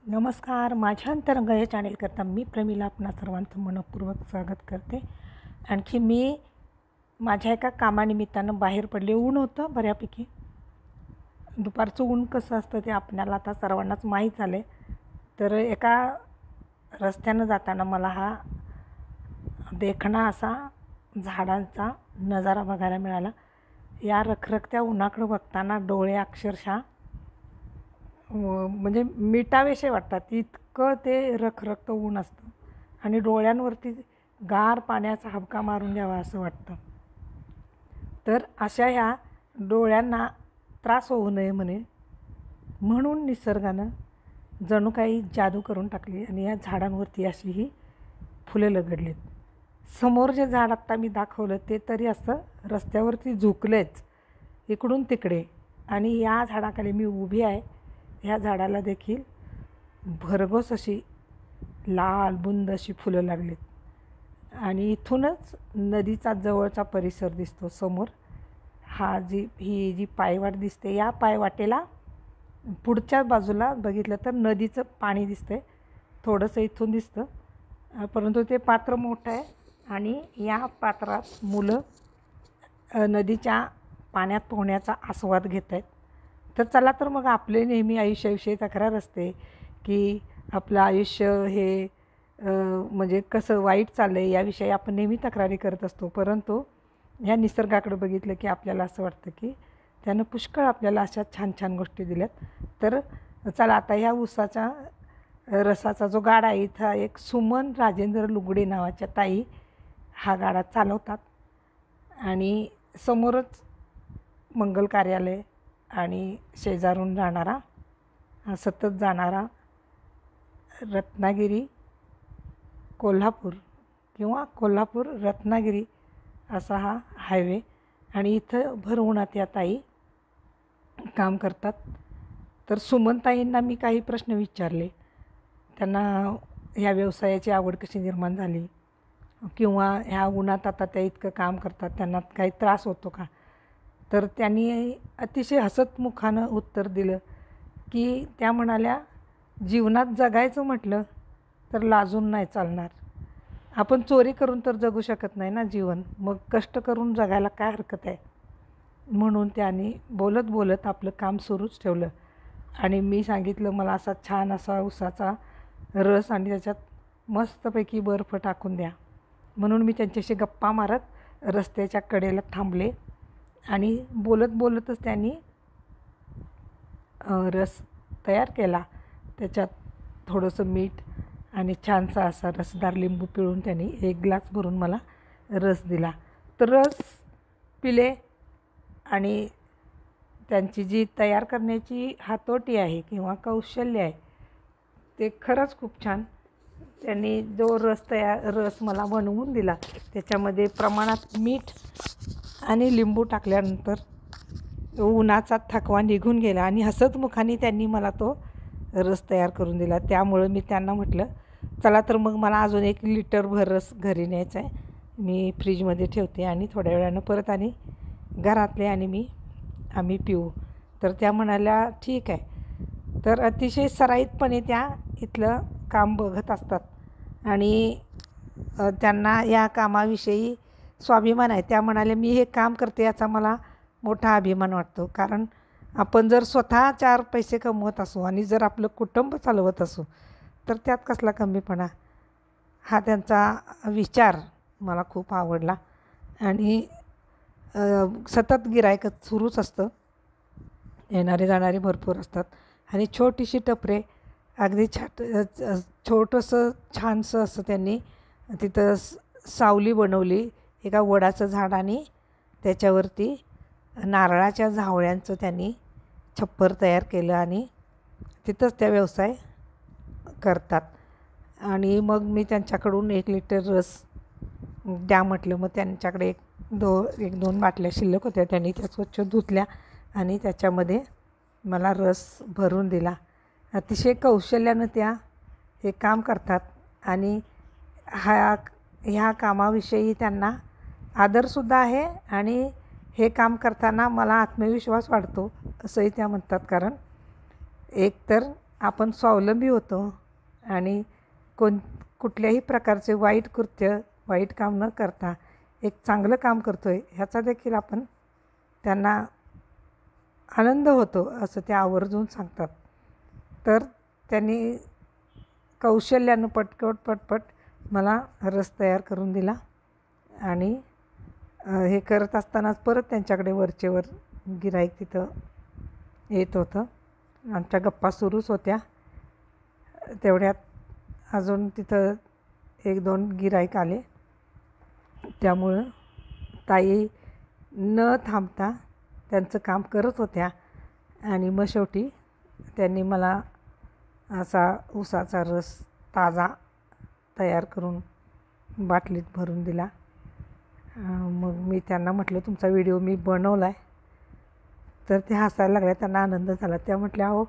नमस्कार. माझ्या अंतरंग या चॅनेलकरता मी प्रमिला आपणा सर्वांचं मनपूर्वक स्वागत करते. आणखी मी माझ्या एका कामानिमित्तानं बाहेर पडले. ऊन होतं बऱ्यापैकी. दुपारचं ऊन कसं असतं ते आपल्याला आता सर्वांनाच माहीत झालं आहे. तर एका रस्त्यानं जाताना मला हा देखणा असा झाडांचा नजारा बघायला मिळाला. या रखरखत्या उन्हाकडं बघताना डोळे अक्षरशः म्हणजे मिटावेसे वाटतात. इतकं ते रखरखतं ऊन असतं आणि डोळ्यांवरती गार पाण्याचा हबका मारून घ्यावा असं वाटतं. तर अशा ह्या डोळ्यांना त्रास होऊ नये म्हणून निसर्गानं जणू काही जादू करून टाकली आणि या झाडांवरती अशी ही फुलं लगडलीत. समोर जे झाड आत्ता मी दाखवलं ते तरी असं रस्त्यावरती झुकलेच इकडून तिकडे, आणि या झाडाखाली मी उभी आहे. ह्या झाडाला देखील भरघोस अशी लाल बुंद अशी फुलं लागलीत आणि इथूनच नदीचा जवळचा परिसर दिसतो समोर. ही जी पायवाट दिसते, या पायवाटेला पुढच्या बाजूला बघितलं तर नदीचं पाणी दिसतंय. थोडंसं इथून दिसतं, परंतु ते पात्र मोठं आहे आणि या पात्रात मुलं नदीच्या पाण्यात पोहण्याचा आस्वाद घेत आहेत. तर चला तर मग आपले नेहमी आयुष्याविषयी तक्रार असते की आपलं आयुष्य हे म्हणजे कसं वाईट चाललं आहे याविषयी आपण नेहमी तक्रारी करत असतो. परंतु ह्या निसर्गाकडे बघितलं की आपल्याला असं वाटतं की त्यानं पुष्कळ आपल्याला अशा छान छान गोष्टी दिल्यात. तर चला आता ह्या ऊसाचा रसाचा जो गाडा आहे, इथं एक सुमन राजेंद्र लुगडे नावाच्या ताई हा गाडा चालवतात आणि समोरच मंगल कार्यालय आणि शेजारून जाणारा सतत जाणारा रत्नागिरी कोल्हापूर किंवा कोल्हापूर रत्नागिरी असा हा हायवे, आणि इथं भर उन्हात या ताई काम करतात. तर सुमनताईंना मी काही प्रश्न विचारले. त्यांना ह्या व्यवसायाची आवड कशी निर्माण झाली किंवा ह्या उन्हात आता त्या इतकं काम करतात त्यांना काही त्रास होतो का. तर त्यांनी अतिशय हसतमुखानं उत्तर दिलं की त्या म्हणाल्या, जीवनात जगायचं म्हटलं तर लाजून नाही चालणार. आपण चोरी करून तर जगू शकत नाही ना जीवन, मग कष्ट करून जगायला काय हरकत आहे. म्हणून त्यांनी बोलत बोलत आपलं काम सुरूच ठेवलं आणि मी सांगितलं मला असा छान असा ऊसाचा रस आणि त्याच्यात मस्तपैकी बर्फ टाकून द्या. म्हणून मी त्यांच्याशी गप्पा मारत रस्त्याच्या कडेला थांबले आणि बोलत बोलतच त्यांनी रस तयार केला. त्याच्यात थोडंसं मीठ आणि छानसा असा रसदार लिंबू पिळून त्यांनी एक ग्लास भरून मला रस दिला. तर रस पिले आणि त्यांची जी तयार करण्याची हातोटी आहे किंवा कौशल्य आहे ते खरंच खूप छान. त्यांनी जो रस मला बनवून दिला त्याच्यामध्ये प्रमाणात मीठ आणि लिंबू टाकल्यानंतर उन्हाचा थकवा निघून गेला आणि हसतमुखाने त्यांनी मला तो रस तयार करून दिला. त्यामुळं मी त्यांना म्हटलं चला तर मग मला अजून 1 लिटरभर रस घरी न्यायचा आहे, मी फ्रीजमध्ये ठेवते आणि थोड्या वेळानं परत आणि घरातले आणि आम्ही पिऊ. तर त्या म्हणाल्या ठीक आहे. तर अतिशय सराईतपणे त्या इथलं काम बघत असतात आणि त्यांना या कामाविषयी स्वाभिमान आहे. त्या म्हणाल्या मी हे काम करते याचा मला मोठा अभिमान वाटतो, कारण आपण जर स्वतः 4 पैसे कमवत असू आणि जर आपलं कुटुंब चालवत असू तर त्यात कसला कमीपणा. हा त्यांचा विचार मला खूप आवडला आणि सतत गिऱ्हाईक सुरूच असतं, येणारे जाणारे भरपूर असतात आणि छोटीशी टपरे अगदी छोटंसं छानसं असं त्यांनी तिथं सावली बनवली. एका वडाचं झाड आणि त्याच्यावरती नारळाच्या झावळ्यांचं त्यांनी छप्पर तयार केलं आणि तिथंच त्या व्यवसाय करतात. आणि मग मी त्यांच्याकडून 1 लिटर रस द्या म्हटलं. मग त्यांच्याकडे 1-2 बाटल्या शिल्लक होत्या. त्यांनी त्या स्वच्छ धुतल्या आणि त्याच्यामध्ये मला रस भरून दिला. अतिशय कौशल्यानं त्या हे काम करतात आणि ह्या कामाविषयी त्यांना आदरसुद्धा आहे आणि हे काम करताना मला आत्मविश्वास वाढतो असंही त्या म्हणतात. कारण एकतर आपण स्वावलंबी होतो आणि कुठल्याही प्रकारचे वाईट कृत्य, वाईट काम न करता एक चांगलं काम करतो आहे ह्याचा देखील आपण त्यांना आनंद होतो असं ते आवर्जून सांगतात. तर त्यांनी कौशल्यानं पटपट मला रस तयार करून दिला आणि हे करत असतानाच परत त्यांच्याकडे वरचेवर गिऱ्हाईक तिथं येत होतं. आमच्या गप्पा सुरूच होत्या. तेवढ्यात अजून तिथं 1-2 गिऱ्हाईक आले. त्यामुळं ताई न थांबता त्यांचं काम करत होत्या आणि मग शेवटी त्यांनी मला असा ऊसाचा रस ताजा तयार करून बाटलीत भरून दिला. मग मी त्यांना म्हटलं, तुमचा व्हिडिओ मी बनवला आहे. तर ते हसायला लागल्या, त्यांना आनंद झाला. त्या म्हटल्या, अहो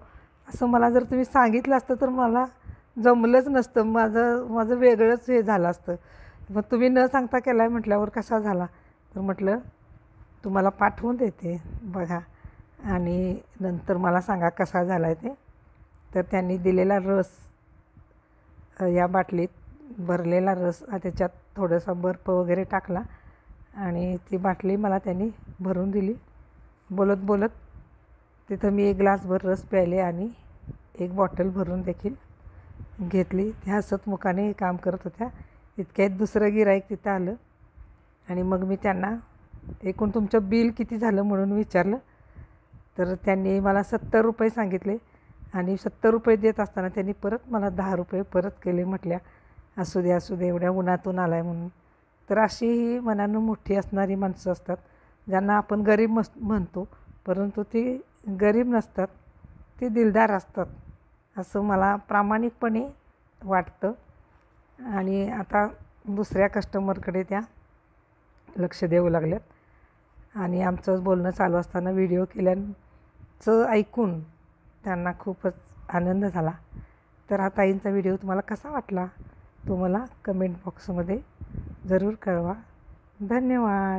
असं मला जर तुम्ही सांगितलं असतं तर मला जमलंच नसतं, माझं वेगळंच हे झालं असतं. मग तुम्ही न सांगता केला आहे म्हटल्यावर कसा झाला. तर म्हटलं तुम्हाला पाठवून देते बघा आणि नंतर मला सांगा कसा झाला आहे ते. तर त्यांनी दिलेला रस, या बाटलीत भरलेला रस, त्याच्यात थोडासा बर्फ वगैरे टाकला आणि ती बाटली मला त्यांनी भरून दिली. बोलत बोलत तिथं मी 1 ग्लासभर रस प्यायले आणि 1 बॉटल भरून देखील घेतली. त्या हसतमुखाने काम करत होत्या. इतक्यात दुसरं गिऱ्हाईक तिथं आलं आणि मग मी त्यांना एकूण तुमचं बिल किती झालं म्हणून विचारलं. तर त्यांनी मला 70 रुपये सांगितले आणि 70 रुपये देत असताना त्यांनी परत मला 10 रुपये परत केले. म्हटल्या असू दे एवढ्या उन्हातून आला आहे म्हणून. तर अशी ही मनानं मोठी असणारी माणसं असतात, ज्यांना आपण गरीब म्हणतो, परंतु ती गरीब नसतात, ती दिलदार असतात असं मला प्रामाणिकपणे वाटतं. आणि आता दुसऱ्या कस्टमरकडे त्या लक्ष देऊ लागल्यात आणि आमचं बोलणं चालू असताना व्हिडिओ केल्याचं ऐकून त्यांना खूपच आनंद झाला. तर हा ताईंचा व्हिडिओ तुम्हाला कसा वाटला तो मला कमेंट बॉक्समध्ये जरूर कळवा. धन्यवाद.